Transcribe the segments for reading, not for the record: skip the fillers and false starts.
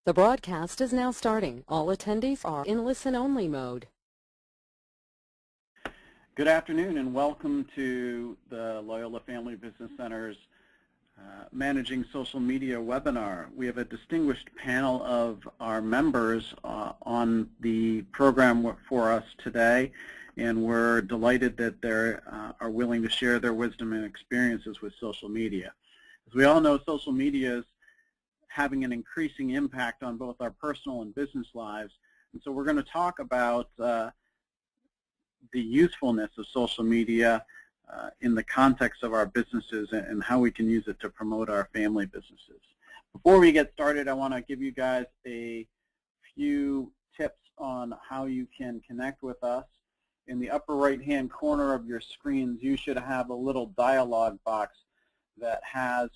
The broadcast is now starting. All attendees are in listen-only mode. Good afternoon and welcome to the Loyola Family Business Center's Managing Social Media webinar. We have a distinguished panel of our members on the program for us today, and we're delighted that they are willing to share their wisdom and experiences with social media. As we all know, social media is having an increasing impact on both our personal and business lives, and so we're going to talk about the usefulness of social media in the context of our businesses and how we can use it to promote our family businesses. Before we get started, I want to give you guys a few tips on how you can connect with us. In the upper right-hand corner of your screens, you should have a little dialog box that has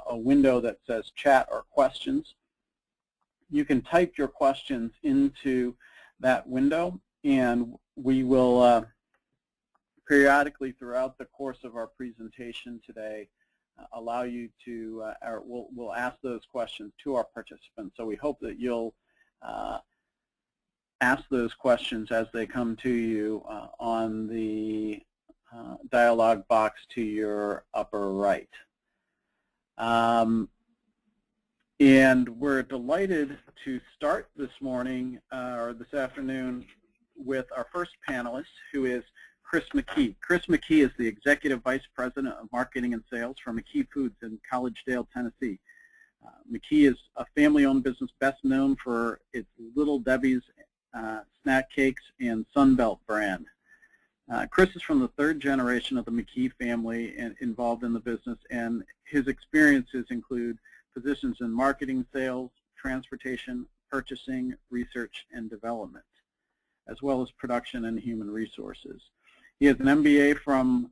a window that says chat or questions. You can type your questions into that window, and we will periodically throughout the course of our presentation today allow you to, or we'll ask those questions to our participants. So we hope that you'll ask those questions as they come to you on the dialog box to your upper right. And we're delighted to start this morning or this afternoon with our first panelist, who is Chris Mckee. Chris Mckee is the Executive Vice President of Marketing and Sales for Mckee Foods in Collegedale, Tennessee. Mckee is a family-owned business best known for its Little Debbie's snack cakes and Sunbelt brand. Chris is from the third generation of the Mckee family and involved in the business, and his experiences include positions in marketing, sales, transportation, purchasing, research, and development, as well as production and human resources. He has an MBA from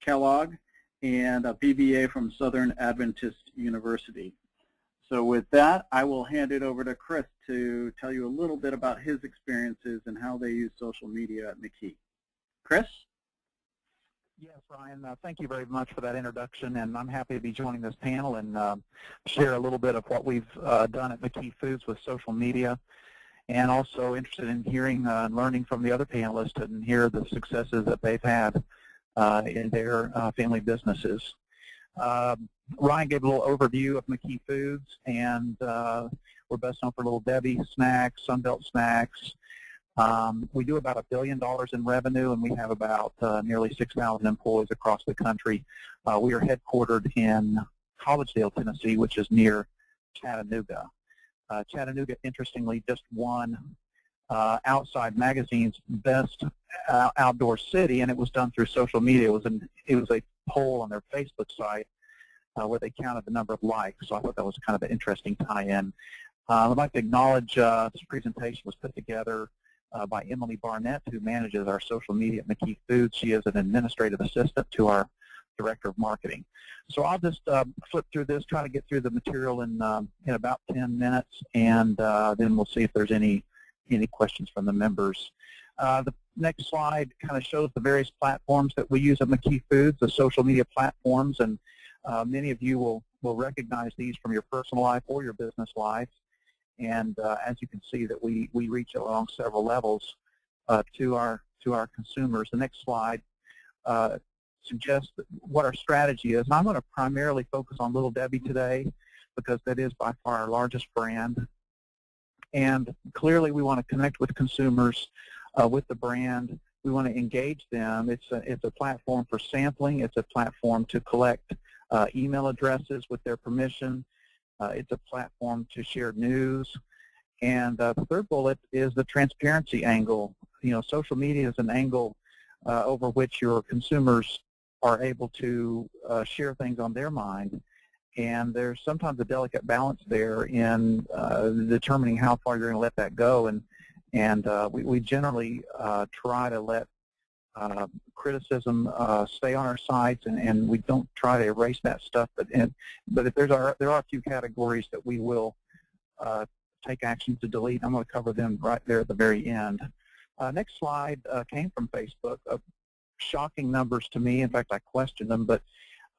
Kellogg and a BBA from Southern Adventist University. So with that, I will hand it over to Chris to tell you a little bit about his experiences and how they use social media at Mckee. Chris? Yes, Ryan, thank you very much for that introduction, and I'm happy to be joining this panel and share a little bit of what we've done at Mckee Foods with social media, and also interested in hearing and learning from the other panelists and hear the successes that they've had in their family businesses. Ryan gave a little overview of Mckee Foods, and we're best known for Little Debbie snacks, Sunbelt snacks. We do about $1 billion in revenue, and we have about nearly 6,000 employees across the country. We are headquartered in Collegedale, Tennessee, which is near Chattanooga. Chattanooga, interestingly, just won Outside Magazine's best outdoor city, and it was done through social media. It was a poll on their Facebook site where they counted the number of likes, so I thought that was kind of an interesting tie-in. I'd like to acknowledge this presentation was put together by Emily Barnett, who manages our social media at Mckee Foods. She is an administrative assistant to our Director of Marketing. So I'll just flip through this, try to get through the material in about 10 minutes, and then we'll see if there's any questions from the members. The next slide kind of shows the various platforms that we use at Mckee Foods, the social media platforms, and many of you will recognize these from your personal life or your business life. And as you can see, that we reach along several levels to our consumers. The next slide suggests what our strategy is. And I'm going to primarily focus on Little Debbie today because that is by far our largest brand. And clearly we want to connect with consumers with the brand. We want to engage them. It's a platform for sampling. It's a platform to collect email addresses with their permission. It's a platform to share news. And the third bullet is the transparency angle. You know, social media is an angle over which your consumers are able to share things on their mind. And there's sometimes a delicate balance there in determining how far you're going to let that go. And we generally try to let criticism stay on our sites, and we don't try to erase that stuff. But if there are a few categories that we will take action to delete. I'm going to cover them right there at the very end. Next slide came from Facebook. Shocking numbers to me. In fact, I questioned them, but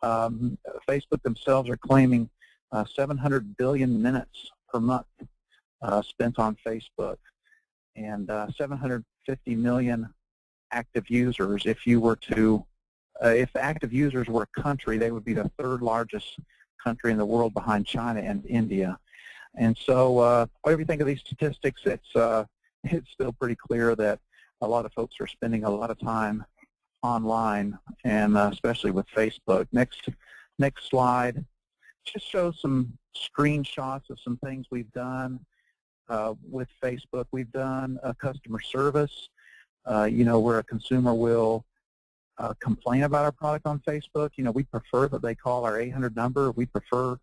Facebook themselves are claiming 700 billion minutes per month spent on Facebook, and 750 million active users. If you were to, if active users were a country, they would be the third largest country in the world behind China and India. And so whatever you think of these statistics, it's still pretty clear that a lot of folks are spending a lot of time online, and especially with Facebook. Next slide just shows some screenshots of some things we've done with Facebook. We've done customer service, where a consumer will complain about our product on Facebook. We prefer that they call our 800 number. We prefer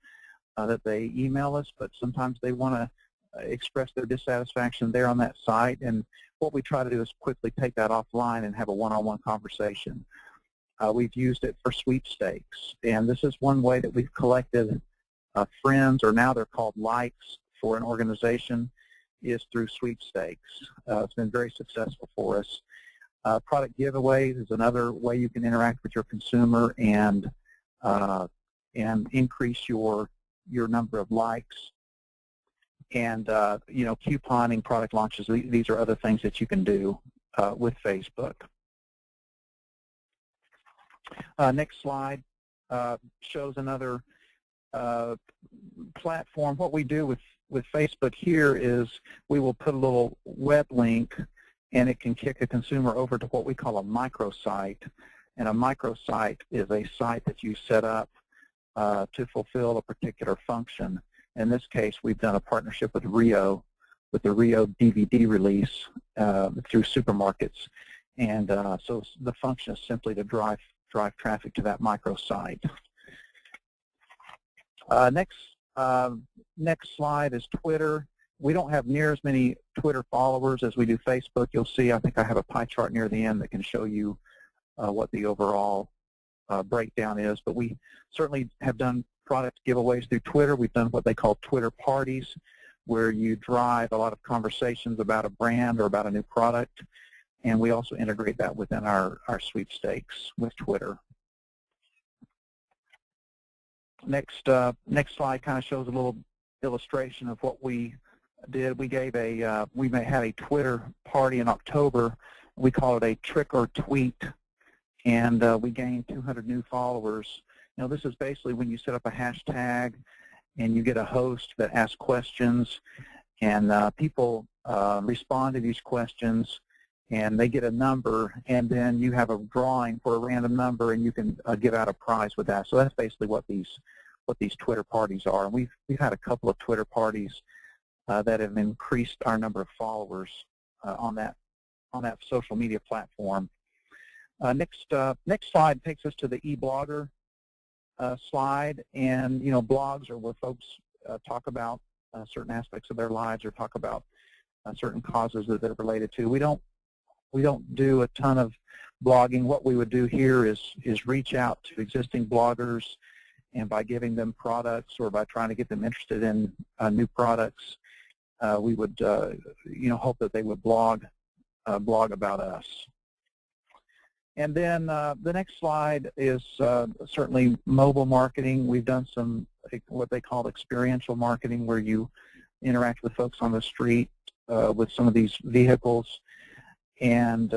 that they email us, but sometimes they want to express their dissatisfaction there on that site, and what we try to do is quickly take that offline and have a one-on-one conversation. We've used it for sweepstakes, and this is one way that we've collected friends, or now they're called likes, for an organization, is through sweepstakes. It's been very successful for us. Product giveaways is another way you can interact with your consumer and increase your number of likes. And couponing, product launches, these are other things that you can do with Facebook. Next slide shows another platform. What we do with Facebook here is we will put a little web link, and it can kick a consumer over to what we call a microsite. And a microsite is a site that you set up to fulfill a particular function. In this case, we've done a partnership with Rio, with the Rio DVD release through supermarkets. And so the function is simply to drive traffic to that microsite. Next slide is Twitter. We don't have near as many Twitter followers as we do Facebook. You'll see, I think I have a pie chart near the end that can show you what the overall breakdown is. But we certainly have done product giveaways through Twitter. We've done what they call Twitter parties, where you drive a lot of conversations about a brand or about a new product. And we also integrate that within our sweepstakes with Twitter. Next slide kind of shows a little illustration of what we did. We gave we had a Twitter party in October. We call it a trick or tweet, and we gained 200 new followers. This is basically when you set up a hashtag and you get a host that asks questions, and people respond to these questions, and they get a number, and then you have a drawing for a random number, and you can give out a prize with that. So that's basically what these Twitter parties are. And we've had a couple of Twitter parties that have increased our number of followers on that social media platform. Next slide takes us to the e-blogger slide, and blogs are where folks talk about certain aspects of their lives, or talk about certain causes that they're related to. We don't do a ton of blogging. What we would do here is reach out to existing bloggers, and by giving them products or by trying to get them interested in new products, we would hope that they would blog about us. And then the next slide is certainly mobile marketing. We've done some what they call experiential marketing, where you interact with folks on the street with some of these vehicles. And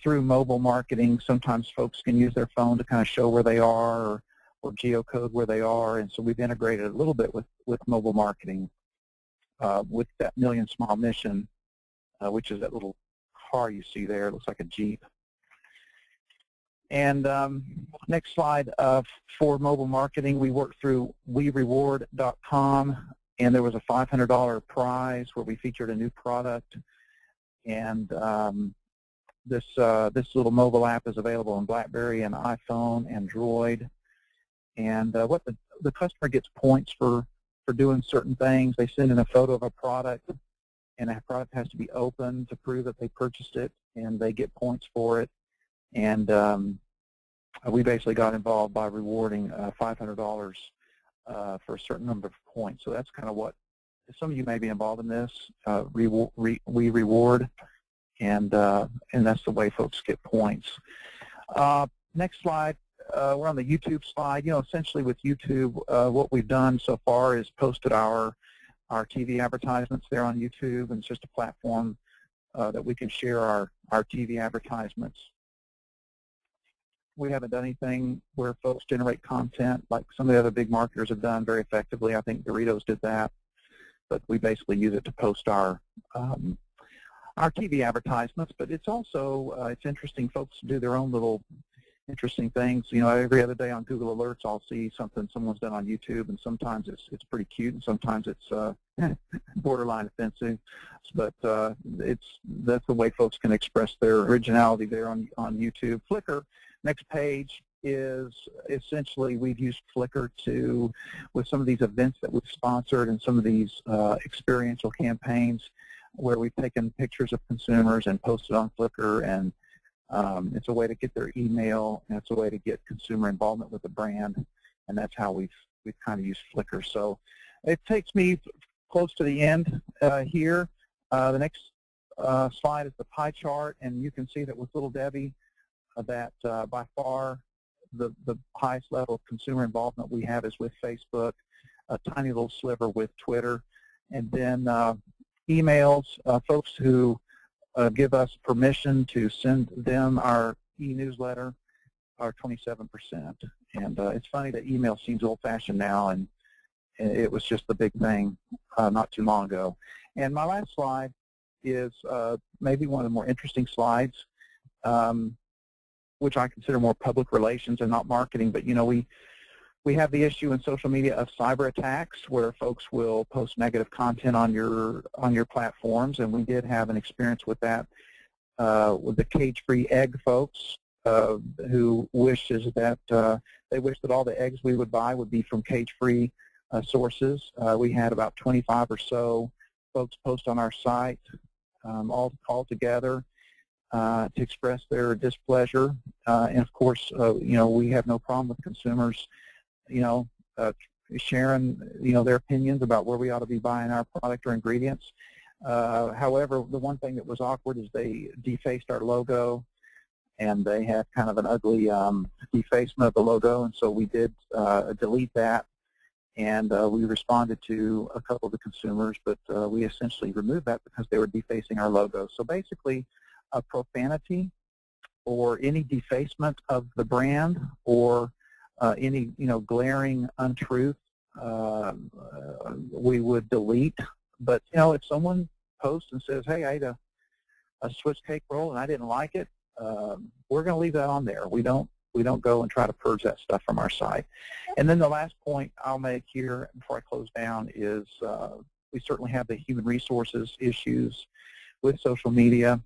through mobile marketing, sometimes folks can use their phone to kind of show where they are, or geocode where they are. And so we've integrated a little bit with mobile marketing with that Million Smile mission, which is that little car you see there. It looks like a Jeep. And next slide, for mobile marketing, we worked through WeReward.com, and there was a $500 prize where we featured a new product. And this little mobile app is available on BlackBerry and iPhone, Android. And what the customer gets points for doing certain things. They send in a photo of a product, and that product has to be opened to prove that they purchased it, and they get points for it. And we basically got involved by rewarding $500 for a certain number of points. So that's kind of what some of you may be involved in this. We reward, and that's the way folks get points. Next slide. We're on the YouTube slide. Essentially with YouTube, what we've done so far is posted our our TV advertisements there on YouTube, and it's just a platform that we can share our TV advertisements. We haven't done anything where folks generate content like some of the other big marketers have done very effectively. I think Doritos did that, but we basically use it to post our TV advertisements. But it's also it's interesting. Folks do their own little interesting things. You know, every other day on Google Alerts, I'll see something someone's done on YouTube, and sometimes it's pretty cute, and sometimes it's borderline offensive. But that's the way folks can express their originality there on YouTube. Flickr, next page, is essentially we've used Flickr with some of these events that we've sponsored and some of these experiential campaigns where we've taken pictures of consumers and posted on Flickr, and it's a way to get their email, and it's a way to get consumer involvement with the brand, and that's how we've kind of used Flickr. So it takes me close to the end here. The next slide is the pie chart, and you can see that with Little Debbie, that by far the highest level of consumer involvement we have is with Facebook, a tiny little sliver with Twitter, and then emails, folks who give us permission to send them our e-newsletter are 27%. And it's funny that email seems old-fashioned now, and it was just the big thing not too long ago. And my last slide is maybe one of the more interesting slides, which I consider more public relations and not marketing. But, you know, we have the issue in social media of cyber attacks where folks will post negative content on your platforms, and we did have an experience with that with the cage-free egg folks who wishes that they wish that all the eggs we would buy would be from cage-free sources. We had about 25 or so folks post on our site all together to express their displeasure, and of course, you know, we have no problem with consumers, you know, sharing, you know, their opinions about where we ought to be buying our product or ingredients. However, the one thing that was awkward is they defaced our logo, and they had kind of an ugly defacement of the logo, and so we did delete that, and we responded to a couple of the consumers, but we essentially removed that because they were defacing our logo. So basically, a profanity or any defacement of the brand or any, you know, glaring untruth, we would delete. But, you know, if someone posts and says, hey, I ate a Swiss cake roll and I didn't like it, we're going to leave that on there. We don't go and try to purge that stuff from our site. And then the last point I'll make here before I close down is we certainly have the human resources issues with social media.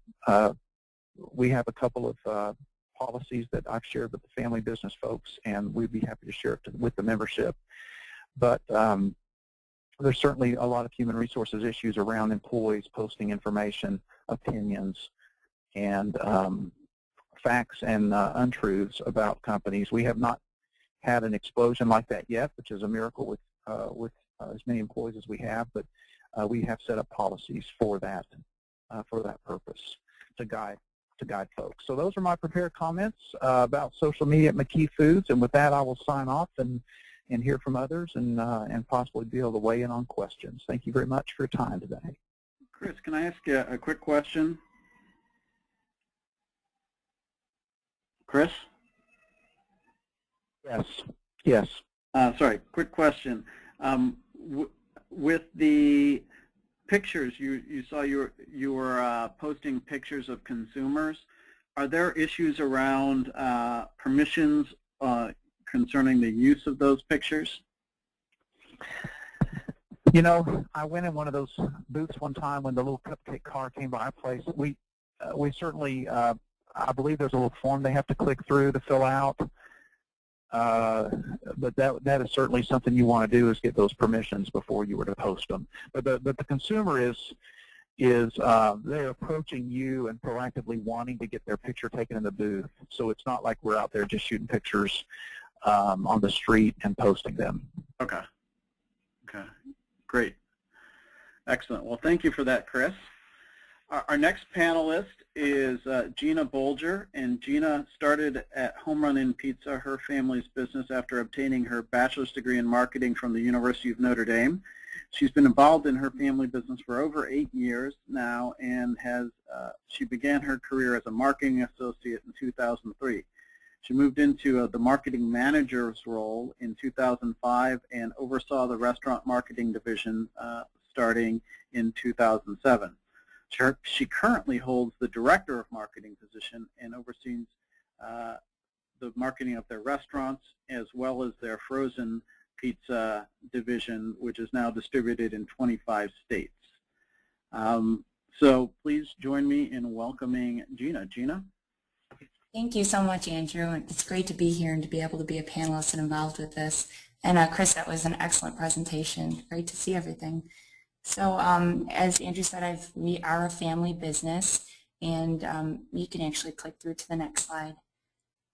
We have a couple of policies that I've shared with the family business folks, and we'd be happy to share it with the membership. But there's certainly a lot of human resources issues around employees posting information, opinions, and facts and untruths about companies. We have not had an explosion like that yet, which is a miracle with as many employees as we have, but we have set up policies for that purpose to guide folks. So those are my prepared comments about social media at Mckee Foods, and with that I will sign off and hear from others and possibly be able to weigh in on questions. Thank you very much for your time today. Chris, can I ask you a quick question? Chris? Yes. Sorry, quick question. With the pictures, you saw you were posting pictures of consumers. Are there issues around permissions concerning the use of those pictures? You know, I went in one of those booths one time when the little cupcake car came by our place. We certainly, I believe there's a little form they have to click through to fill out. But that is certainly something you want to do, is get those permissions before you were to post them. But the consumer is they're approaching you and proactively wanting to get their picture taken in the booth. So it's not like we're out there just shooting pictures on the street and posting them. Okay. Great. Excellent. Well, thank you for that, Chris. Our next panelist is Gina Bolger, and Gina started at Home Run Inn Pizza, her family's business, after obtaining her bachelor's degree in marketing from the University of Notre Dame. She's been involved in her family business for over 8 years now, and she began her career as a marketing associate in 2003. She moved into the marketing manager's role in 2005 and oversaw the restaurant marketing division starting in 2007. She currently holds the director of marketing position and oversees the marketing of their restaurants as well as their frozen pizza division, which is now distributed in 25 states. So please join me in welcoming Gina. Gina? Thank you so much, Andrew. It's great to be here and to be able to be a panelist and involved with this. And Chris, that was an excellent presentation. Great to see everything. So as Andrew said, we are a family business, and you can actually click through to the next slide,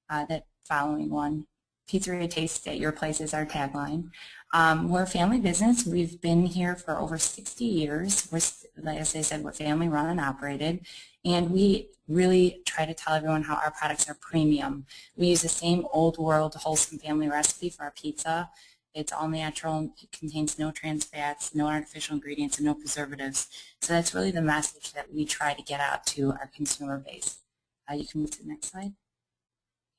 that following one. Pizzeria Taste at Your Place is our tagline. We're a family business. We've been here for over 60 years. As I said, we're family run and operated, and we really try to tell everyone how our products are premium. We use the same old world wholesome family recipe for our pizza. It's all natural. It contains no trans fats, no artificial ingredients, and no preservatives. So that's really the message that we try to get out to our consumer base. You can move to the next slide.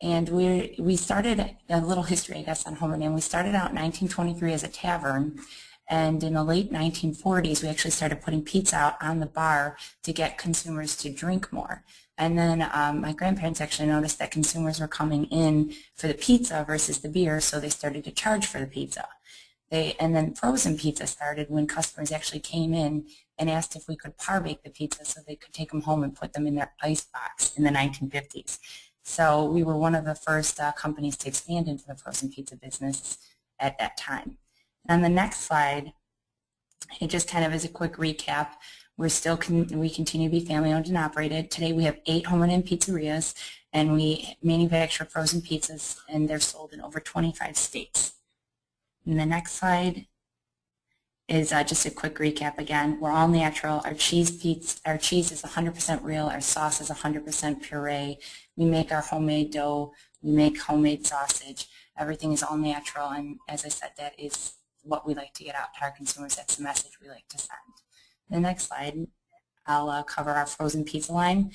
And we started a little history, I guess, on Home Run Inn. We started out in 1923 as a tavern, and in the late 1940s, we actually started putting pizza out on the bar to get consumers to drink more. And then my grandparents actually noticed that consumers were coming in for the pizza versus the beer, so they started to charge for the pizza. And then frozen pizza started when customers actually came in and asked if we could par bake the pizza so they could take them home and put them in their ice box in the 1950s. So we were one of the first companies to expand into the frozen pizza business at that time. And on the next slide, it just kind of is a quick recap. We continue to be family owned and operated. Today we have 8 Home Run Inn pizzerias, and we manufacture frozen pizzas, and they're sold in over 25 states. And the next slide is just a quick recap again. We're all natural. Our cheese is 100% real. Our sauce is 100% puree. We make our homemade dough. We make homemade sausage. Everything is all natural, and as I said, that is what we like to get out to our consumers. That's the message we like to send. The next slide, I'll cover our frozen pizza line.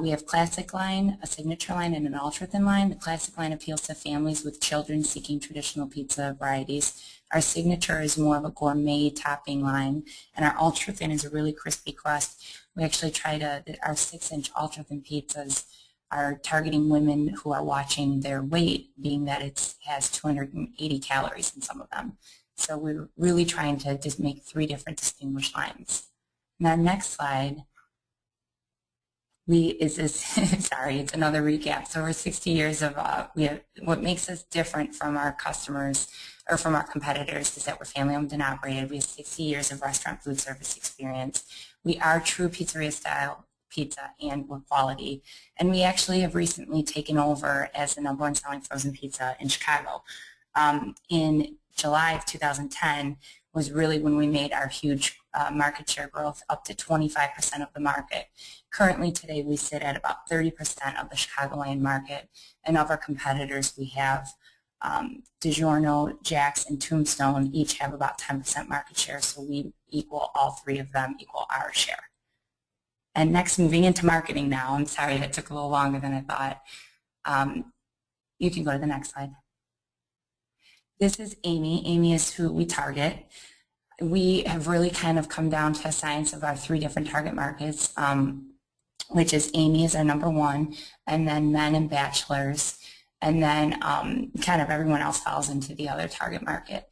We have classic line, a signature line, and an ultra thin line. The classic line appeals to families with children seeking traditional pizza varieties. Our signature is more of a gourmet topping line, and our ultra thin is a really crispy crust. We actually our 6-inch ultra thin pizzas are targeting women who are watching their weight, being that it has 280 calories in some of them. So we're really trying to just make 3 different distinguished lines. And our next slide sorry, it's another recap. So we're 60 years of, what makes us different from our customers or from our competitors is that we're family owned and operated. We have 60 years of restaurant food service experience. We are true pizzeria style pizza, and we're quality. And we actually have recently taken over as the #1 selling frozen pizza in Chicago. In July of 2010 was really when we made our huge market share growth up to 25% of the market. Currently today we sit at about 30% of the Chicagoland market, and of our competitors we have DiGiorno, Jack's, and Tombstone each have about 10% market share, so we equal all 3 of them, equal our share. And next, moving into marketing now. I'm sorry that took a little longer than I thought. You can go to the next slide. This is Amy. Amy is who we target. We have really kind of come down to a science of our 3 different target markets, which is Amy is our #1, and then men and bachelors, and then kind of everyone else falls into the other target market.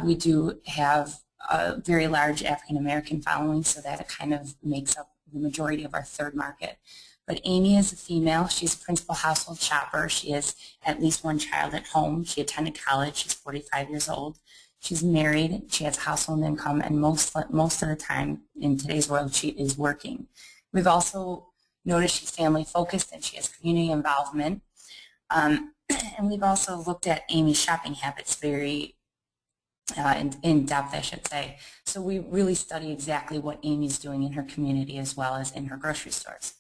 We do have a very large African American following, so that it kind of makes up the majority of our 3rd market. But Amy is a female. She's a principal household shopper. She has at least 1 child at home. She attended college. She's 45 years old. She's married. She has a household income, and most of the time in today's world, she is working. We've also noticed she's family focused and she has community involvement. And we've also looked at Amy's shopping habits very in depth, I should say. So we really study exactly what Amy's doing in her community as well as in her grocery stores.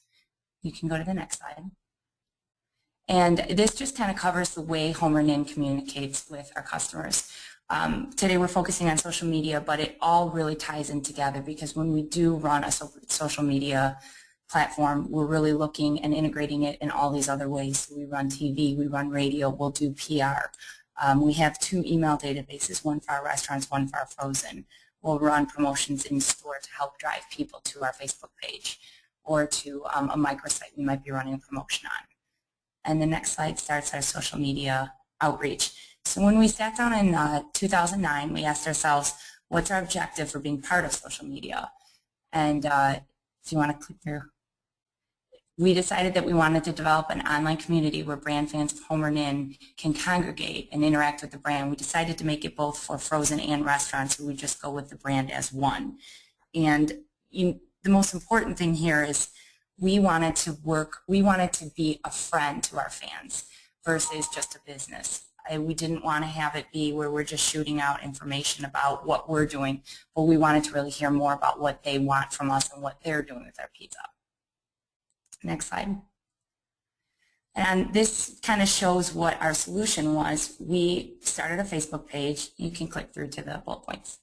You can go to the next slide. And this just kind of covers the way Homer Inn communicates with our customers. Today we're focusing on social media, but it all really ties in together, because when we do run a social media platform, we're really looking and integrating it in all these other ways. So we run TV, we run radio, we'll do PR. We have 2 email databases, one for our restaurants, one for our frozen. We'll run promotions in store to help drive people to our Facebook page or to a microsite we might be running a promotion on. And the next slide starts our social media outreach. So when we sat down in 2009, we asked ourselves, what's our objective for being part of social media? And if you want to click through, we decided that we wanted to develop an online community where brand fans of Homer Inn can congregate and interact with the brand. We decided to make it both for frozen and restaurants, so we just go with the brand as one. And the most important thing here is we wanted to be a friend to our fans versus just a business. We didn't want to have it be where we're just shooting out information about what we're doing, but we wanted to really hear more about what they want from us and what they're doing with their pizza. Next slide. And this kind of shows what our solution was. We started a Facebook page. You can click through to the bullet points.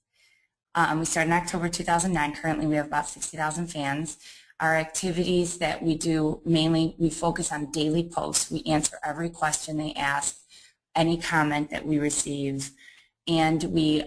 We started in October 2009. Currently, we have about 60,000 fans. Our activities that we do, mainly we focus on daily posts. We answer every question they ask, any comment that we receive, and we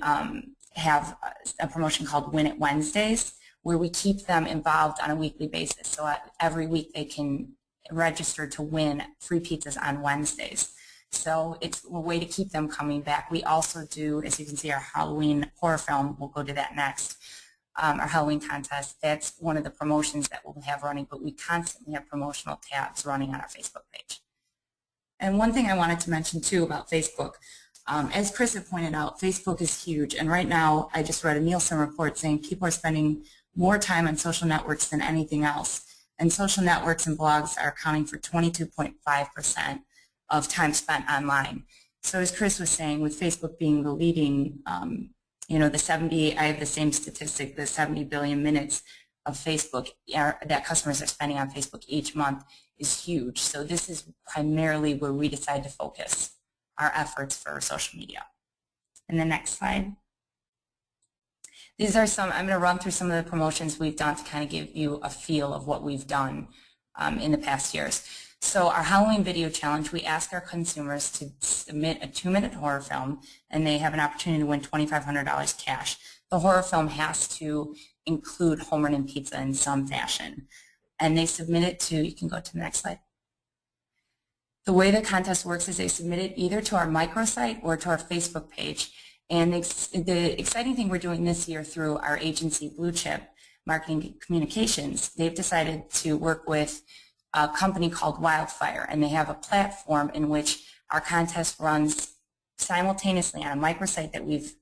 have a promotion called Win It Wednesdays, where we keep them involved on a weekly basis. So every week they can register to win free pizzas on Wednesdays. So it's a way to keep them coming back. We also do, as you can see, our Halloween horror film. We'll go to that next. Our Halloween contest, that's one of the promotions that we'll have running, but we constantly have promotional tabs running on our Facebook page. And one thing I wanted to mention too about Facebook, as Chris had pointed out, Facebook is huge, and right now I just read a Nielsen report saying people are spending more time on social networks than anything else, and social networks and blogs are accounting for 22.5% of time spent online. So as Chris was saying, with Facebook being the leading I have the same statistic, the 70 billion minutes of Facebook that customers are spending on Facebook each month is huge. So this is primarily where we decide to focus our efforts for social media. And the next slide. These are some, I'm going to run through some of the promotions we've done to kind of give you a feel of what we've done in the past years. So our Halloween video challenge, we ask our consumers to submit a 2-minute horror film, and they have an opportunity to win $2,500 cash. The horror film has to include Homer Inn pizza in some fashion. And they submit it to, you can go to the next slide. The way the contest works is they submit it either to our microsite or to our Facebook page. And the exciting thing we're doing this year through our agency, Blue Chip Marketing Communications, they've decided to work with a company called Wildfire, and they have a platform in which our contest runs simultaneously on a microsite that we've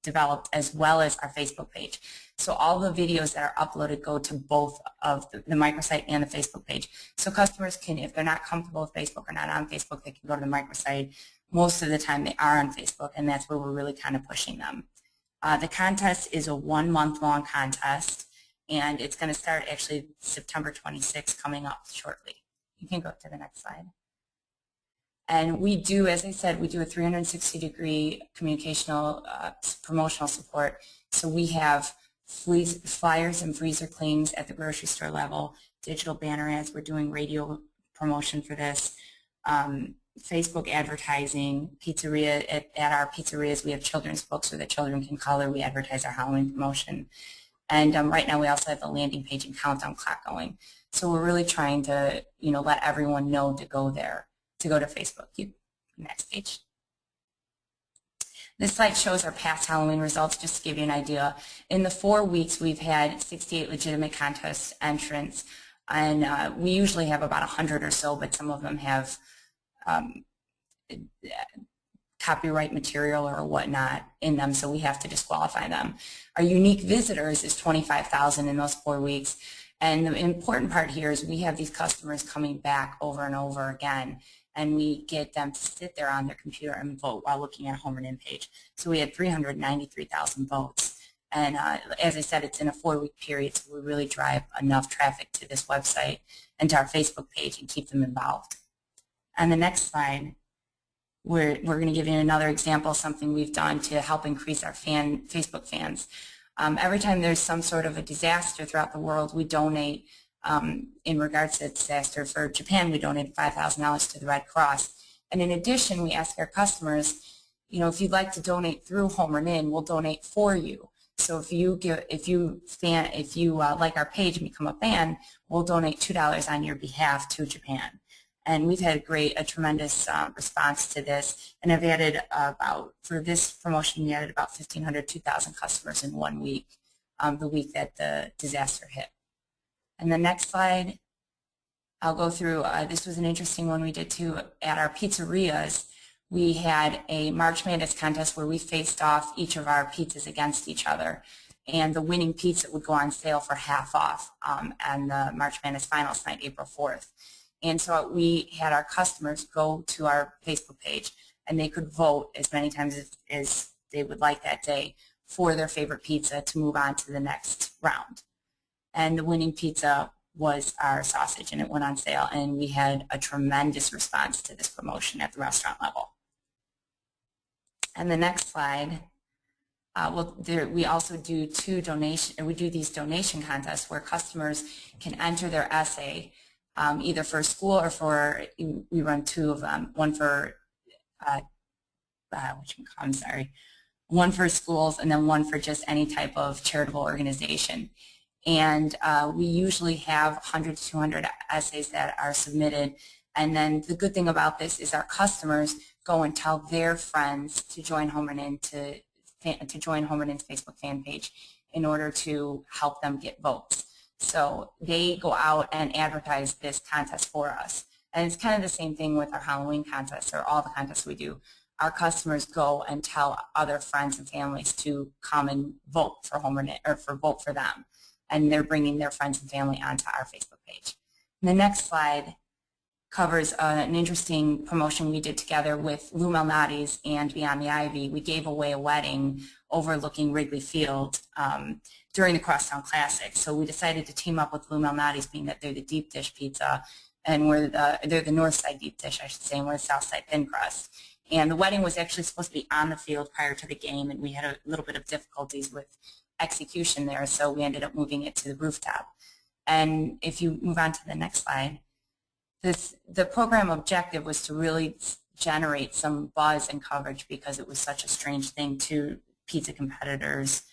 developed, as well as our Facebook page. So all the videos that are uploaded go to both of the microsite and the Facebook page. So customers can, if they're not comfortable with Facebook or not on Facebook, they can go to the microsite. Most of the time they are on Facebook, and that's where we're really kind of pushing them. The contest is a 1-month-long contest, and it's going to start actually September 26th, coming up shortly. You can go to the next slide. And we do, as I said, we do a 360-degree communicational promotional support. So we have flyers and freezer clings at the grocery store level, digital banner ads. We're doing radio promotion for this, Facebook advertising, pizzeria. At our pizzerias, we have children's books so that children can color. We advertise our Halloween promotion. And right now we also have the landing page and countdown clock going. So we're really trying to, let everyone know to go there, to go to Facebook. Next page. This slide shows our past Halloween results, just to give you an idea. In the 4 weeks, we've had 68 legitimate contest entrants, and we usually have about 100 or so, but some of them have copyright material or whatnot in them, so we have to disqualify them. Our unique visitors is 25,000 in those 4 weeks, and the important part here is we have these customers coming back over and over again, and we get them to sit there on their computer and vote while looking at a home run-in page. So we had 393,000 votes. And as I said, it's in a 4-week period, so we really drive enough traffic to this website and to our Facebook page and keep them involved. On the next slide, we're going to give you another example of something we've done to help increase our Facebook fans. Every time there's some sort of a disaster throughout the world, we donate. In regards to the disaster for Japan, we donated $5,000 to the Red Cross. And in addition, we ask our customers, if you'd like to donate through Home Run In, we'll donate for you. So if you like our page and become a fan, we'll donate $2 on your behalf to Japan. And we've had a tremendous response to this, and have added for this promotion, we added about 1,500, 2,000 customers in 1 week, the week that the disaster hit. And the next slide, I'll go through, this was an interesting one we did too at our pizzerias. We had a March Madness contest where we faced off each of our pizzas against each other, and the winning pizza would go on sale for half off on the March Madness finals night, April 4th. And so we had our customers go to our Facebook page, and they could vote as many times as they would like that day for their favorite pizza to move on to the next round. And the winning pizza was our sausage, and it went on sale, and we had a tremendous response to this promotion at the restaurant level. And the next slide, we also do these donation contests where customers can enter their essay either for a school or we run 2 of them, one for one for schools and then one for just any type of charitable organization. And we usually have 100 to 200 essays that are submitted. And then the good thing about this is our customers go and tell their friends to join Home Run In to join Home Run In's Facebook fan page in order to help them get votes. So they go out and advertise this contest for us. And it's kind of the same thing with our Halloween contests or all the contests we do. Our customers go and tell other friends and families to come and vote for Home Run In, or vote for them. And they're bringing their friends and family onto our Facebook page. And the next slide covers an interesting promotion we did together with Lou Malnati's and Beyond the Ivy. We gave away a wedding overlooking Wrigley Field during the Crosstown Classic. So we decided to team up with Lou Malnati's, being that they're the deep dish pizza, and they're the north side deep dish, I should say, and we're the south side thin crust. And the wedding was actually supposed to be on the field prior to the game, and we had a little bit of difficulties with execution there, so we ended up moving it to the rooftop. And if you move on to the next slide, the program objective was to really generate some buzz and coverage, because it was such a strange thing to pizza competitors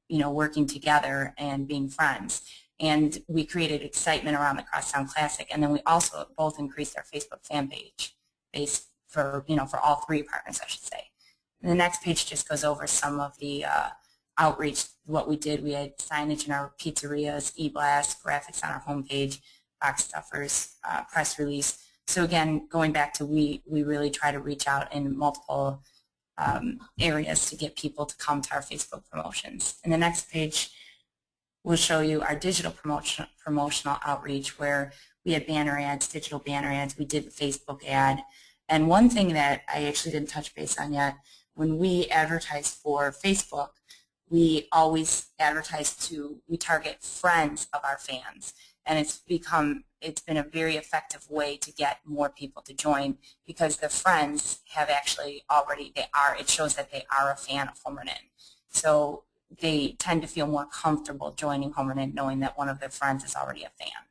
working together and being friends. And we created excitement around the Crosstown Classic, and then we also both increased our Facebook fan page base for all 3 partners, I should say. And the next page just goes over some of the outreach, what we did. We had signage in our pizzerias, e-blasts, graphics on our homepage, box stuffers, press release. So again, going back to we really try to reach out in multiple areas to get people to come to our Facebook promotions. And the next page will show you our digital promotional outreach, where we had banner ads, digital banner ads. We did a Facebook ad. And one thing that I actually didn't touch base on yet, when we advertise for Facebook, we always we target friends of our fans. And it's been a very effective way to get more people to join, because the friends have actually it shows that they are a fan of Home Run In. So they tend to feel more comfortable joining Home Run In, knowing that one of their friends is already a fan.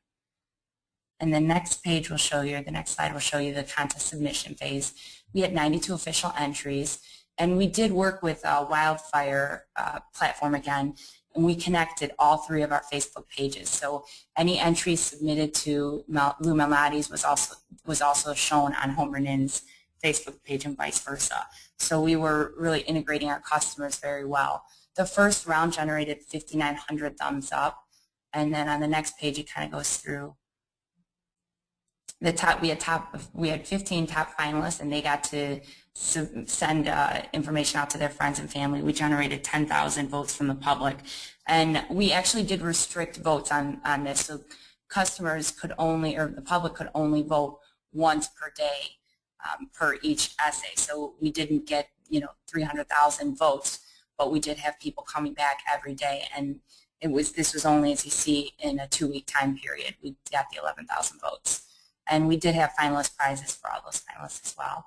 And the next slide will show you the contest submission phase. We had 92 official entries, and we did work with Wildfire platform again, and we connected all 3 of our Facebook pages. So any entries submitted to Lou Malnati's was also shown on Home Run In's Facebook page, and vice versa. So we were really integrating our customers very well. The first round generated 5,900 thumbs up, and then on the next page it kind of goes through the top. We had 15 top finalists, and they got to send information out to their friends and family. We generated 10,000 votes from the public, and we actually did restrict votes on this, so customers could only, or the public could only vote once per day per each essay. So we didn't get 300,000 votes, but we did have people coming back every day, and this was only, as you see, in a 2-week time period. We got the 11,000 votes. And we did have finalist prizes for all those finalists as well.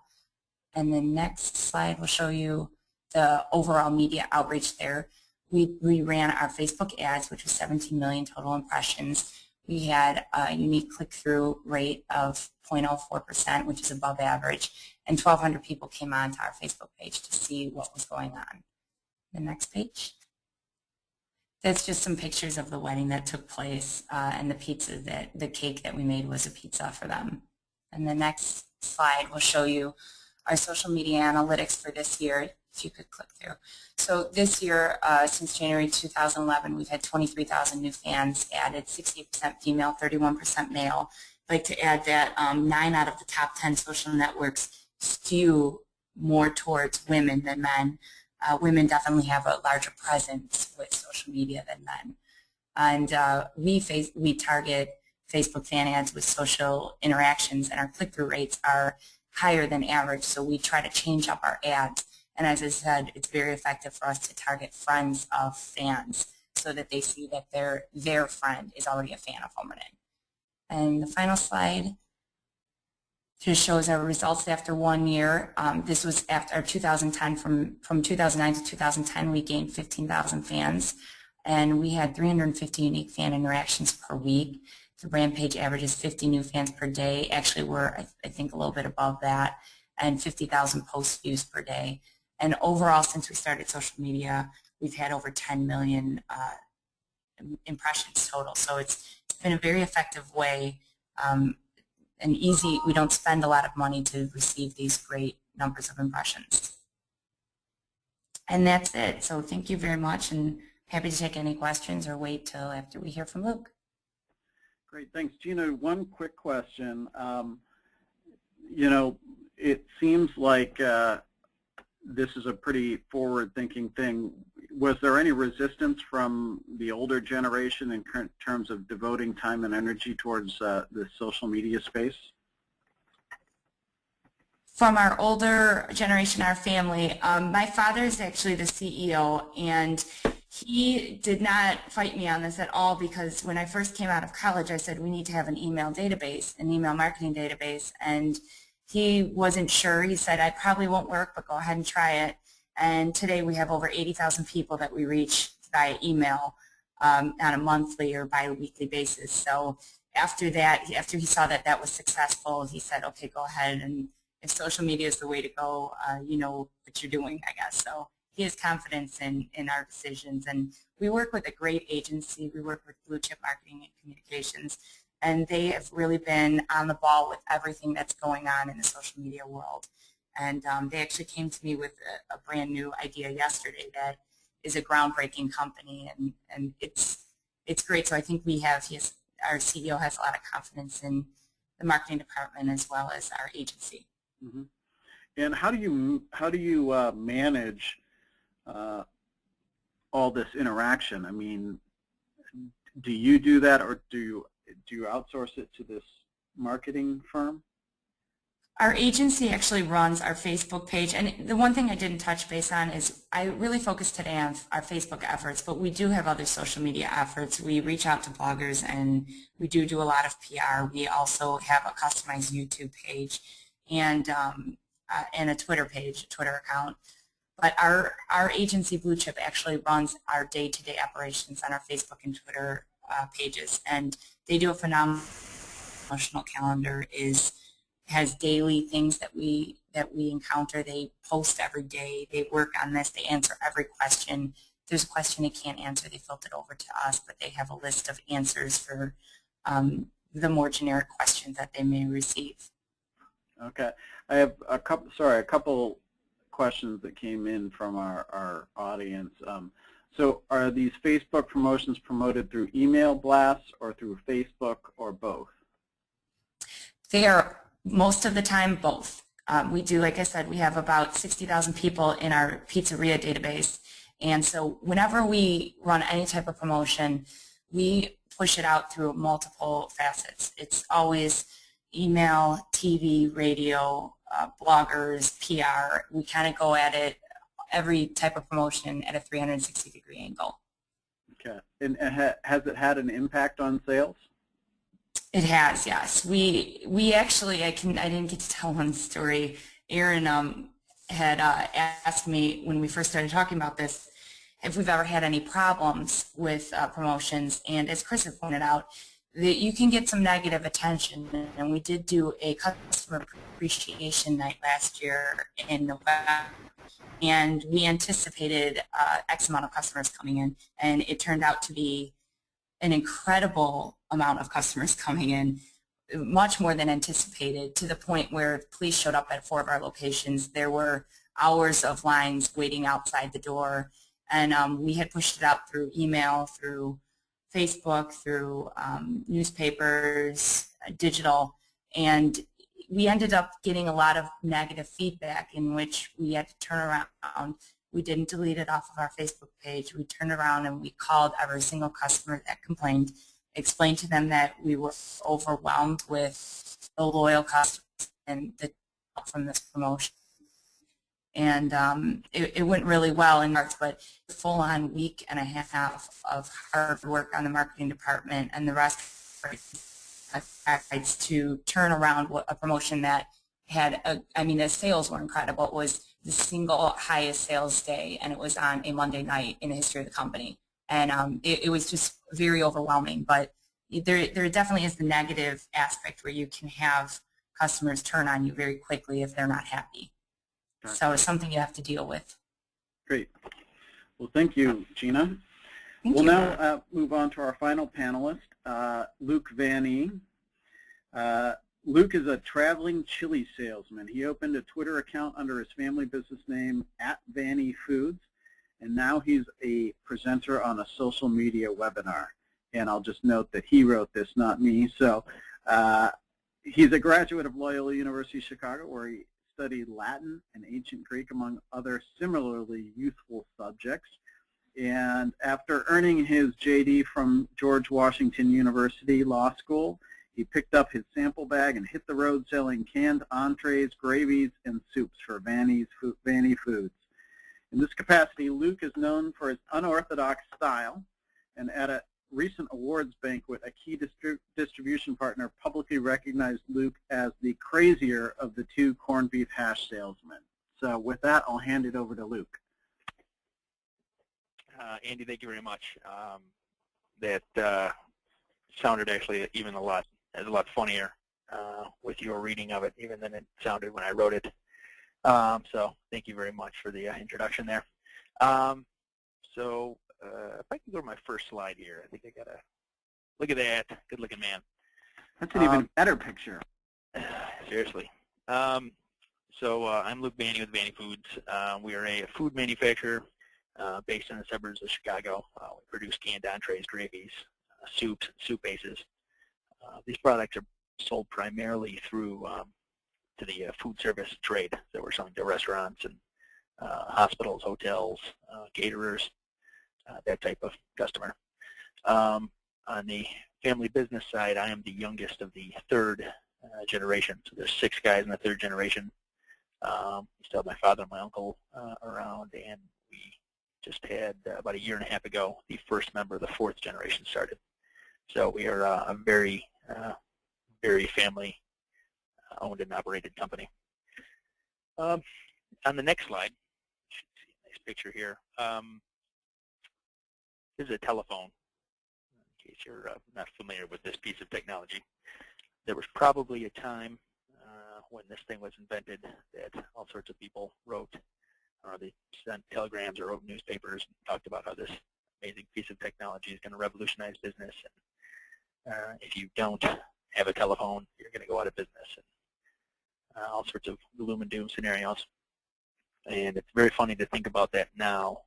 And the next slide will show you the overall media outreach there. We ran our Facebook ads, which was 17 million total impressions. We had a unique click-through rate of 0.04%, which is above average, and 1,200 people came onto our Facebook page to see what was going on. The next page. That's just some pictures of the wedding that took place, and the cake that we made was a pizza for them. And the next slide will show you our social media analytics for this year, if you could click through. So this year, since January 2011, we've had 23,000 new fans added, 68% female, 31% male. I'd like to add that 9 out of the top 10 social networks skew more towards women than men. Women definitely have a larger presence with social media than men. And we target Facebook fan ads with social interactions, and our click-through rates are higher than average, so we try to change up our ads. And as I said, it's very effective for us to target friends of fans so that they see that their friend is already a fan of Home Run In. And the final slide just shows our results after 1 year. This was after 2010. From 2009 to 2010, we gained 15,000 fans, and we had 350 unique fan interactions per week. The brand page averages 50 new fans per day. Actually, we're, I think, a little bit above that, and 50,000 post views per day. And overall, since we started social media, we've had over 10 million impressions total. So it's been a very effective way and easy. We don't spend a lot of money to receive these great numbers of impressions. And that's it. So thank you very much, and happy to take any questions or wait till after we hear from Luke. Great, thanks. Gina, one quick question. It seems like this is a pretty forward-thinking thing. Was there any resistance from the older generation in terms of devoting time and energy towards the social media space? From our older generation, our family, my father is actually the CEO, and he did not fight me on this at all, because when I first came out of college, I said we need to have an email database, an email marketing database, and he wasn't sure. He said, I probably won't work, but go ahead and try it. And today we have over 80,000 people that we reach via email on a monthly or bi-weekly basis. So after that, after he saw that that was successful, he said, okay, go ahead, and if social media is the way to go, you know what you're doing, I guess. So he has confidence in our decisions. And we work with a great agency. We work with Blue Chip Marketing and Communications, and they have really been on the ball with everything that's going on in the social media world. And they actually came to me with a brand new idea yesterday that is a groundbreaking company, and it's great. So I think our CEO has a lot of confidence in the marketing department as well as our agency. Mm-hmm. And how do you manage all this interaction? I mean, do you do that, or do you outsource it to this marketing firm? Our agency actually runs our Facebook page, and the one thing I didn't touch base on is I really focus today on our Facebook efforts, but we do have other social media efforts. We reach out to bloggers, and we do a lot of PR. We also have a customized YouTube page and a Twitter page, a Twitter account. But our agency, Blue Chip, actually runs our day-to-day operations on our Facebook and Twitter pages, and they do a phenomenal promotional calendar. Has daily things that we encounter. They post every day. They work on this. They answer every question. If there's a question they can't answer, they filter it over to us, but they have a list of answers for the more generic questions that they may receive. Okay, I have a couple questions that came in from our audience. So are these Facebook promotions promoted through email blasts or through Facebook, or both? They are most of the time both. We do, like I said, we have about 60,000 people in our pizzeria database, and so whenever we run any type of promotion, we push it out through multiple facets. It's always email, TV, radio, bloggers, PR. We kind of go at it, every type of promotion at a 360-degree angle. Okay. And has it had an impact on sales? It has, yes. We actually, I didn't get to tell one story. Aaron had asked me when we first started talking about this if we've ever had any problems with promotions, and as Chris had pointed out, that you can get some negative attention, and we did do a customer appreciation night last year in November, and we anticipated X amount of customers coming in, and it turned out to be an incredible amount of customers coming in, much more than anticipated, to the point where police showed up at 4 of our locations. There were hours of lines waiting outside the door, and we had pushed it out through email, through Facebook, through newspapers, digital, and we ended up getting a lot of negative feedback in which we had to turn around. We didn't delete it off of our Facebook page. We turned around and we called every single customer that complained, explained to them that we were overwhelmed with the loyal customers and the from this promotion. And it went really well in March, but full-on week and a half of hard work on the marketing department and the rest to turn around a promotion that had, the sales were incredible. It was the single highest sales day, and it was on a Monday night in the history of the company. And it was just very overwhelming, but there definitely is the negative aspect where you can have customers turn on you very quickly if they're not happy. Gotcha. So it's something you have to deal with. Great. Well, thank you, Gina. We'll now move on to our final panelist, Luke Vanity. Luke is a traveling chili salesman. He opened a Twitter account under his family business name @Vanity Foods, and now he's a presenter on a social media webinar. And I'll just note that he wrote this, not me. So he's a graduate of Loyola University Chicago, where he studied Latin and ancient Greek, among other similarly youthful subjects. And after earning his JD from George Washington University Law School, he picked up his sample bag and hit the road selling canned entrees, gravies, and soups for Vanity Foods. In this capacity, Luke is known for his unorthodox style, and at a recent awards banquet, a key distribution partner publicly recognized Luke as the crazier of the 2 corned beef hash salesmen. So with that, I'll hand it over to Luke. Andy, thank you very much. That sounded actually even a lot funnier with your reading of it, even than it sounded when I wrote it. So thank you very much for the introduction there. If I can go to my first slide here, I think I got to look at that. Good-looking man. That's an even better picture. Seriously. I'm Luke Bainey with Vanity Foods. We are a food manufacturer based in the suburbs of Chicago. We produce canned entrees, gravies, soups, and soup bases. These products are sold primarily through to the food service trade. So we're selling to restaurants and hospitals, hotels, caterers, that type of customer. On the family business side, I am the youngest of the 3rd generation. So there's 6 guys in the 3rd generation. We still have my father and my uncle around, and we just had about a year and a half ago the first member of the 4th generation started. So we are a very family owned and operated company. On the next slide, you should see a nice picture here. This is a telephone, in case you're not familiar with this piece of technology. There was probably a time when this thing was invented that all sorts of people wrote, they sent telegrams or wrote newspapers and talked about how this amazing piece of technology is going to revolutionize business. And if you don't have a telephone, you're going to go out of business. And all sorts of gloom and doom scenarios. And it's very funny to think about that now,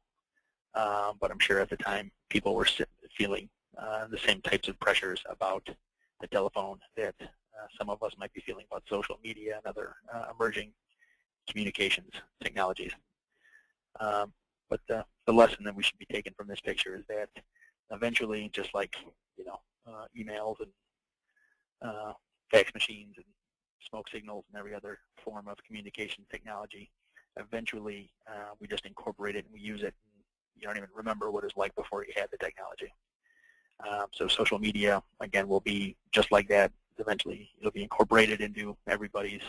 but I'm sure at the time people were feeling the same types of pressures about the telephone that some of us might be feeling about social media and other emerging communications technologies. But the lesson that we should be taking from this picture is that eventually, just like emails and fax machines and smoke signals and every other form of communication technology. Eventually, we just incorporate it and we use it. And you don't even remember what it was like before you had the technology. So social media, again, will be just like that. Eventually, it'll be incorporated into everybody's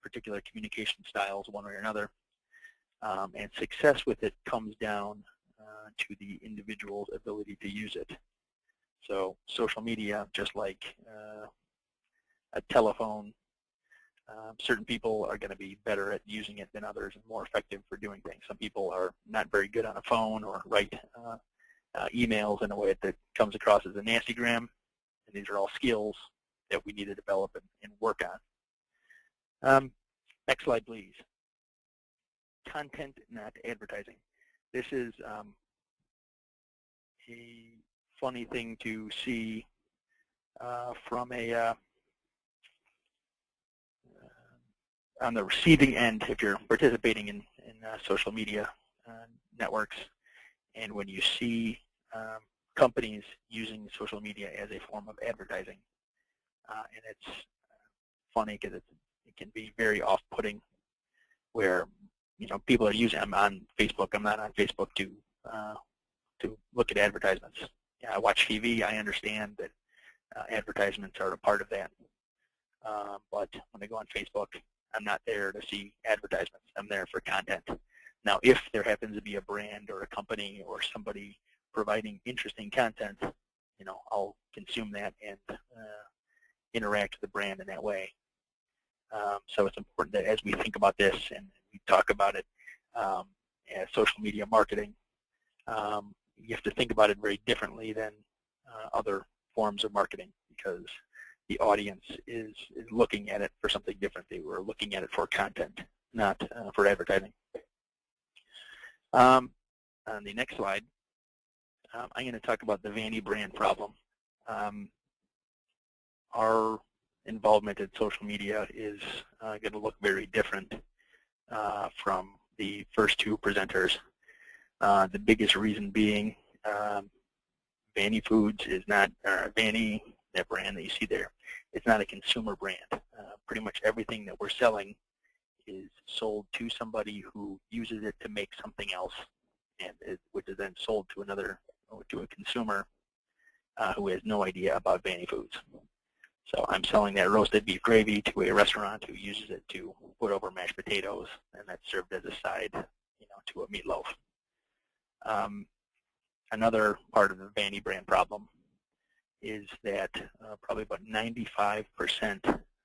particular communication styles one way or another. And success with it comes down to the individual's ability to use it. So social media, just like a telephone, certain people are going to be better at using it than others and more effective for doing things. Some people are not very good on a phone or write emails in a way that comes across as a nastygram, and these are all skills that we need to develop and work on. Next slide, please. Content, not advertising. This is a funny thing to see from a on the receiving end if you're participating in social media networks, and when you see companies using social media as a form of advertising. And it's funny because it can be very off-putting where, you know, people are using, I'm on Facebook, I'm not on Facebook to look at advertisements. Yeah, I watch TV, I understand that advertisements are a part of that. But when I go on Facebook, I'm not there to see advertisements. I'm there for content. Now, if there happens to be a brand or a company or somebody providing interesting content, you know, I'll consume that and interact with the brand in that way. So it's important that as we think about this and we talk about it as social media marketing, you have to think about it very differently than other forms of marketing, because the audience is looking at it for something different. They were looking at it for content, not for advertising. On the next slide, I'm going to talk about the Vanity brand problem. Our involvement in social media is going to look very different from the first two presenters. The biggest reason being Mckee Foods is not, Vanity, that brand that you see there, it's not a consumer brand. Pretty much everything that we're selling is sold to somebody who uses it to make something else, and which is then sold to to a consumer who has no idea about Mckee Foods. So I'm selling that roasted beef gravy to a restaurant who uses it to put over mashed potatoes, and that's served as a side, you know, to a meatloaf. Another part of the Vanity brand problem is that probably about 95%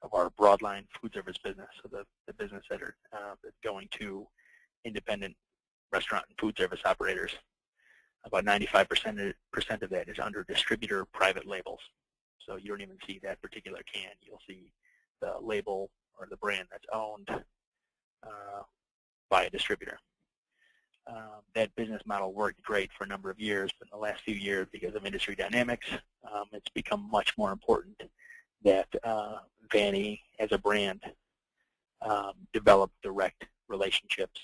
of our broadline food service business, so the business that are that's going to independent restaurant and food service operators, about 95% of that is under distributor private labels. So you don't even see that particular can. You'll see the label or the brand that's owned by a distributor. That business model worked great for a number of years, but in the last few years, because of industry dynamics, it's become much more important that Vanity, as a brand, develop direct relationships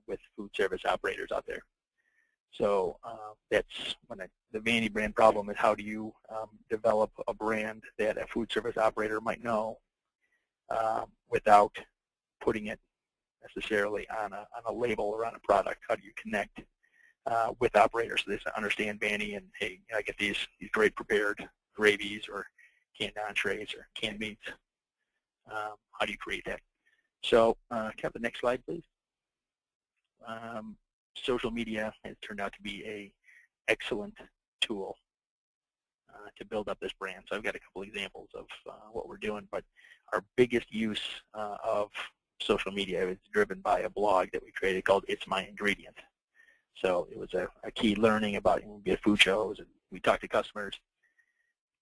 with food service operators out there. So that's when the Vanity brand problem is, how do you develop a brand that a food service operator might know without putting it necessarily on a label or on a product? How do you connect with operators so they understand Vanity and, hey, I get these great prepared gravies or canned entrees or canned meats? How do you create that? So can I have the next slide, please? Social media has turned out to be an excellent tool to build up this brand. So I've got a couple examples of what we're doing, but our biggest use of social media is driven by a blog that we created called It's My Ingredient. So it was a key learning about, we get food shows and we talked to customers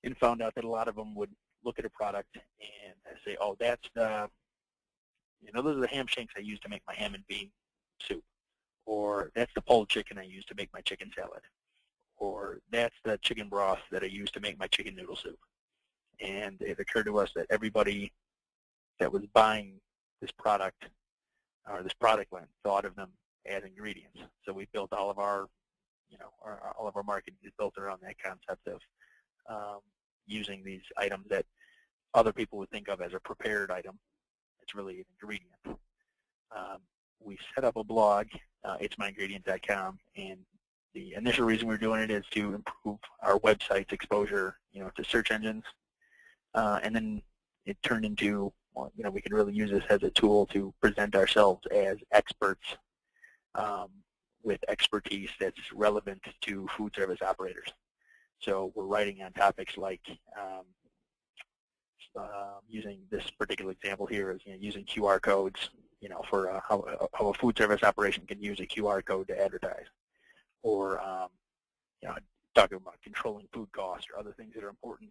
and found out that a lot of them would look at a product and say, oh, that's the, you know, those are the ham shanks I use to make my ham and bean soup, or that's the pulled chicken I use to make my chicken salad, or that's the chicken broth that I use to make my chicken noodle soup. And it occurred to us that everybody that was buying this product or this product line thought of them as ingredients. So we built all of our, you know, all of our marketing is built around that concept of using these items that other people would think of as a prepared item. It's really an ingredient. We set up a blog, itsmyingredient.com, and the initial reason we're doing it is to improve our website's exposure, to search engines. And then it turned into, well, we can really use this as a tool to present ourselves as experts with expertise that's relevant to food service operators. So we're writing on topics like using this particular example here is using QR codes, for how a food service operation can use a QR code to advertise, or talking about controlling food costs or other things that are important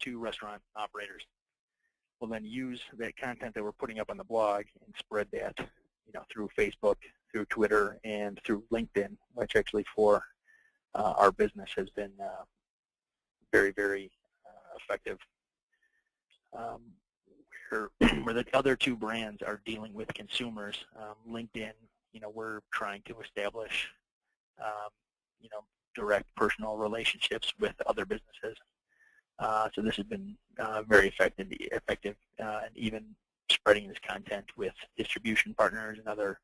to restaurant operators. We'll then use that content that we're putting up on the blog and spread that, through Facebook, through Twitter, and through LinkedIn, which actually for our business has been very, very effective. Where the other two brands are dealing with consumers, LinkedIn, we're trying to establish, direct personal relationships with other businesses. So this has been very effective, and even spreading this content with distribution partners and other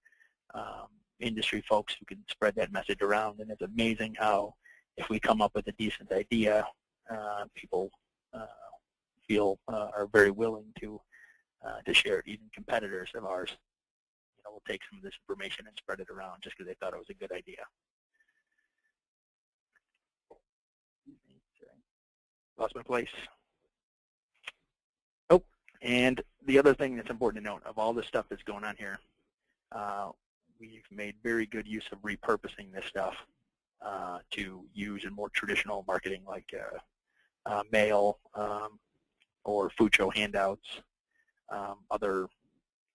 industry folks who can spread that message around. And it's amazing how, if we come up with a decent idea, people feel are very willing to share it. Even competitors of ours, will take some of this information and spread it around just because they thought it was a good idea. Lost my place. Oh, and the other thing that's important to note, of all the stuff that's going on here, we've made very good use of repurposing this stuff to use in more traditional marketing, like mail or food show handouts, other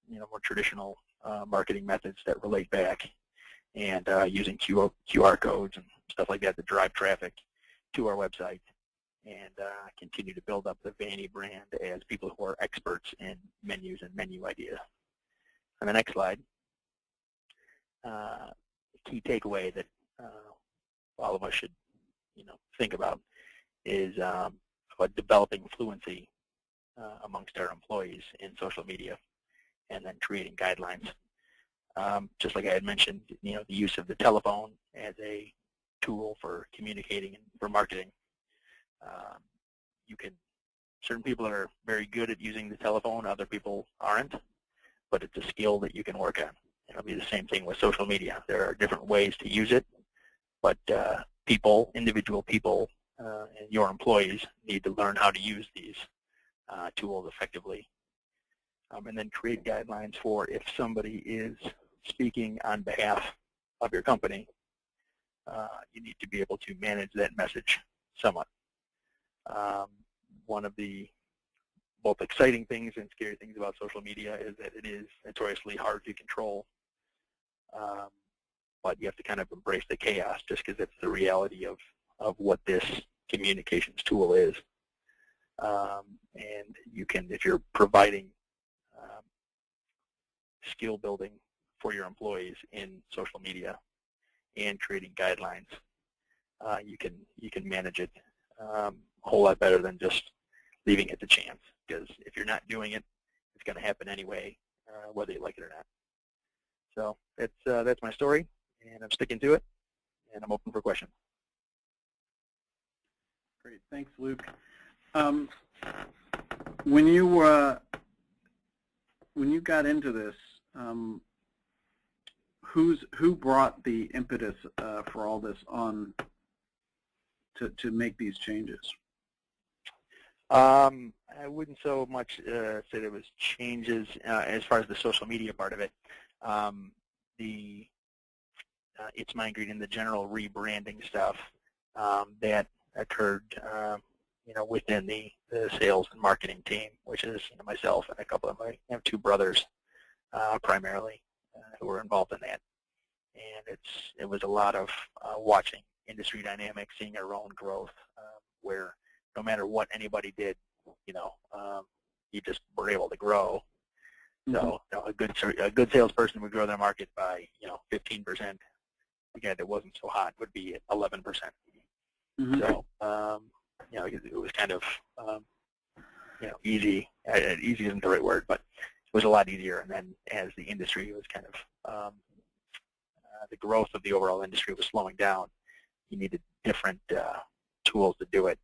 more traditional marketing methods that relate back, and using QR codes and stuff like that to drive traffic to our website, and continue to build up the Vanity brand as people who are experts in menus and menu ideas. On the next slide, the key takeaway that all of us should think about is about developing fluency amongst our employees in social media, and then creating guidelines. Just like I had mentioned, the use of the telephone as a tool for communicating and for marketing. Certain people are very good at using the telephone, other people aren't, but it's a skill that you can work on. It'll be the same thing with social media. There are different ways to use it, but individual people, and your employees need to learn how to use these tools effectively. And then create guidelines for if somebody is speaking on behalf of your company, you need to be able to manage that message somewhat. One of the both exciting things and scary things about social media is that it is notoriously hard to control, but you have to kind of embrace the chaos just because it's the reality of what this communications tool is. And you can, if you're providing skill building for your employees in social media and creating guidelines, you can manage it a whole lot better than just leaving it to chance. Because if you're not doing it, it's going to happen anyway, whether you like it or not. So that's my story, and I'm sticking to it, and I'm open for questions. Great, thanks, Luke. When you got into this, who brought the impetus for all this on to make these changes? I wouldn't so much say there was changes as far as the social media part of it. It's My Ingredient, the general rebranding stuff that occurred, within the sales and marketing team, which is myself and a couple of I have two brothers primarily who were involved in that. And it was a lot of watching industry dynamics, seeing our own growth, where no matter what anybody did, you just were able to grow. So a good salesperson would grow their market by 15%. Again, it wasn't so hot, would be at 11%. So it was kind of easy. Easy isn't the right word, but it was a lot easier. And then as the industry was kind of, the growth of the overall industry was slowing down, you needed different tools to do it.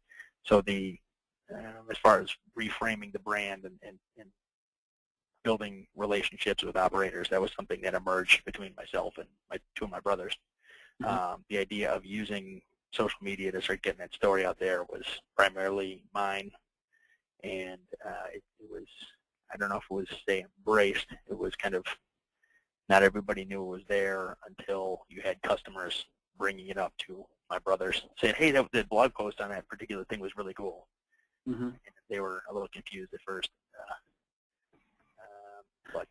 So as far as reframing the brand and building relationships with operators, that was something that emerged between myself and two of my brothers. Mm-hmm. The idea of using social media to start getting that story out there was primarily mine, and it was, I don't know if it was, say, embraced. It was kind of, not everybody knew it was there until you had customers bringing it up to my brothers, saying, hey, that blog post on that particular thing was really cool. Mm-hmm. And they were a little confused at first, but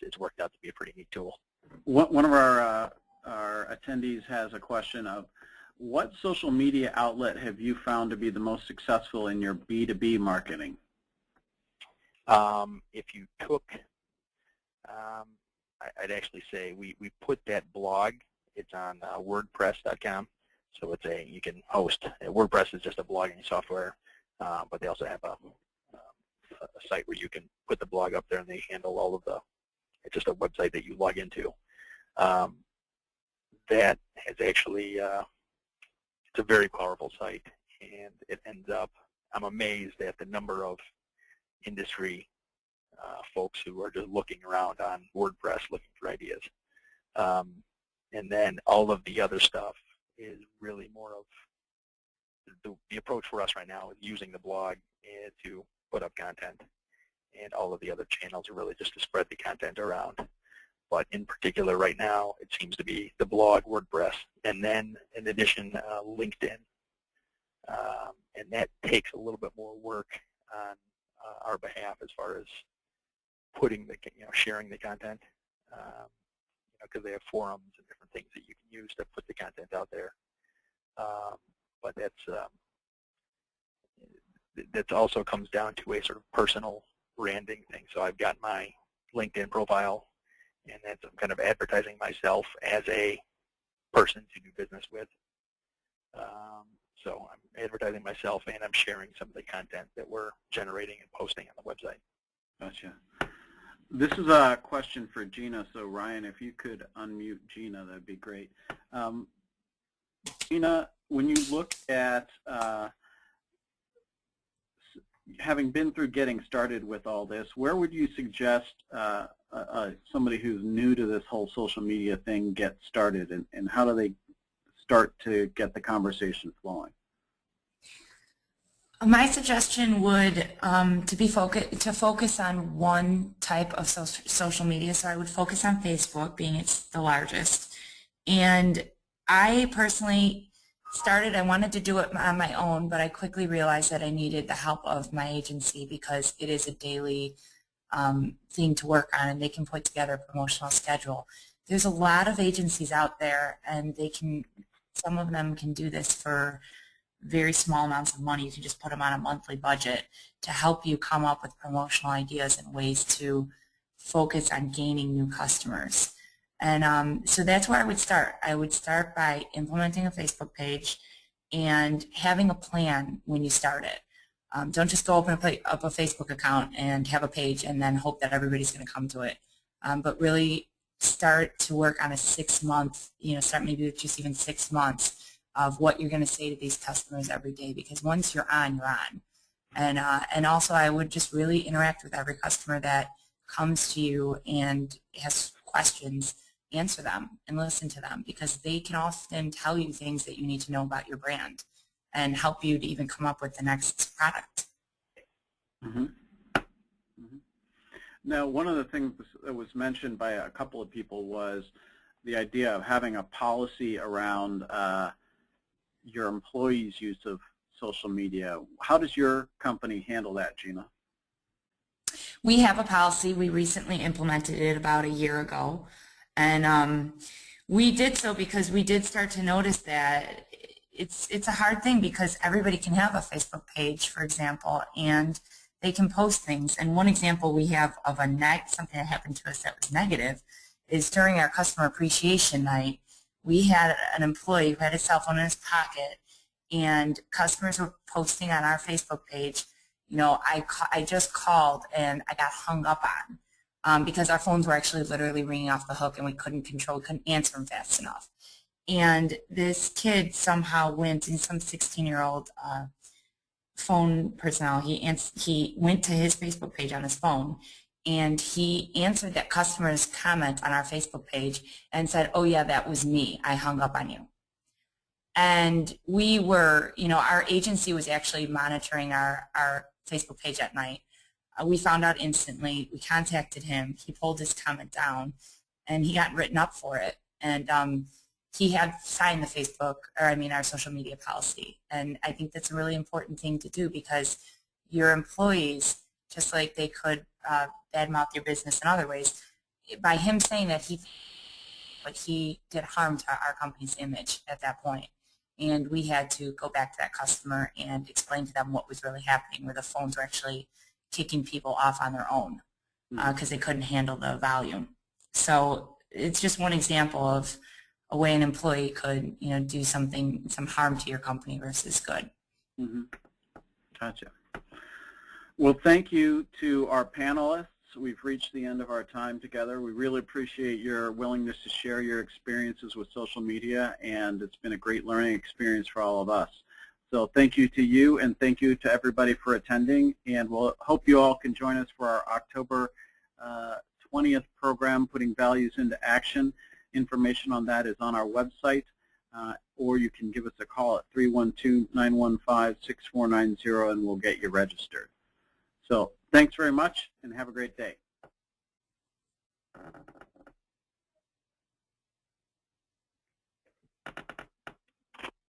it's worked out to be a pretty neat tool. One of our attendees has a question of, what social media outlet have you found to be the most successful in your B2B marketing? If you took, I'd actually say we put that blog, it's on WordPress.com, so you can host. WordPress is just a blogging software, but they also have a site where you can put the blog up there, and they handle all of it's just a website that you log into. That has actually, it's a very powerful site, and it ends up, I'm amazed at the number of industry folks who are just looking around on WordPress looking for ideas. And then all of the other stuff is really more of, the approach for us right now is using the blog to put up content, and all of the other channels are really just to spread the content around. But in particular right now, it seems to be the blog, WordPress, and then in addition, LinkedIn. And that takes a little bit more work on our behalf as far as putting sharing the content, because they have forums and different things that you can use to put the content out there. But that also comes down to a sort of personal branding thing. So I've got my LinkedIn profile, and that's, I'm kind of advertising myself as a person to do business with. So I'm advertising myself, and I'm sharing some of the content that we're generating and posting on the website. Gotcha. This is a question for Gina, so Ryan, if you could unmute Gina, that'd be great. Gina, when you look at having been through getting started with all this, where would you suggest somebody who's new to this whole social media thing get started, and how do they start to get the conversation flowing? My suggestion would to focus on one type of social media. So I would focus on Facebook, being it's the largest. And I personally I wanted to do it on my own, but I quickly realized that I needed the help of my agency, because it is a daily thing to work on, and they can put together a promotional schedule. There's a lot of agencies out there, and some of them can do this for very small amounts of money. You can just put them on a monthly budget to help you come up with promotional ideas and ways to focus on gaining new customers. And so that's where I would start. I would start by implementing a Facebook page and having a plan when you start it. Don't just go open up a Facebook account and have a page and then hope that everybody's going to come to it. But really start to work on a 6-month, start maybe with just even 6 months of what you're going to say to these customers every day, because once you're on, you're on. And also I would just really interact with every customer that comes to you and has questions. Answer them and listen to them, because they can often tell you things that you need to know about your brand and help you to even come up with the next product. Mm-hmm. Mm-hmm. Now, one of the things that was mentioned by a couple of people was the idea of having a policy around your employees' use of social media. How does your company handle that, Gina? We have a policy. We recently implemented it about a year ago. And we did so because we did start to notice that it's a hard thing, because everybody can have a Facebook page, for example, and they can post things. And one example we have of something that happened to us that was negative is during our customer appreciation night, we had an employee who had his cell phone in his pocket, and customers were posting on our Facebook page, I just called and I got hung up on because our phones were actually literally ringing off the hook and we couldn't answer them fast enough. And this kid somehow went, and some 16-year-old phone personnel, he went to his Facebook page on his phone and he answered that customer's comment on our Facebook page and said, "Oh yeah, that was me. I hung up on you." And we were, our agency was actually monitoring our Facebook page at night. We found out instantly. We contacted him. He pulled his comment down and he got written up for it. And he had signed the our social media policy. And I think that's a really important thing to do because your employees, just like they could badmouth your business in other ways, by him saying that he did harm to our company's image at that point. And we had to go back to that customer and explain to them what was really happening, where the phones were actually kicking people off on their own because they couldn't handle the volume. So it's just one example of a way an employee could, do some harm to your company versus good. Mm-hmm. Gotcha. Well, thank you to our panelists. We've reached the end of our time together. We really appreciate your willingness to share your experiences with social media, and it's been a great learning experience for all of us. So thank you to you, and thank you to everybody for attending, and we'll hope you all can join us for our October 20th program, Putting Values into Action. Information on that is on our website, or you can give us a call at 312-915-6490, and we'll get you registered. So thanks very much, and have a great day.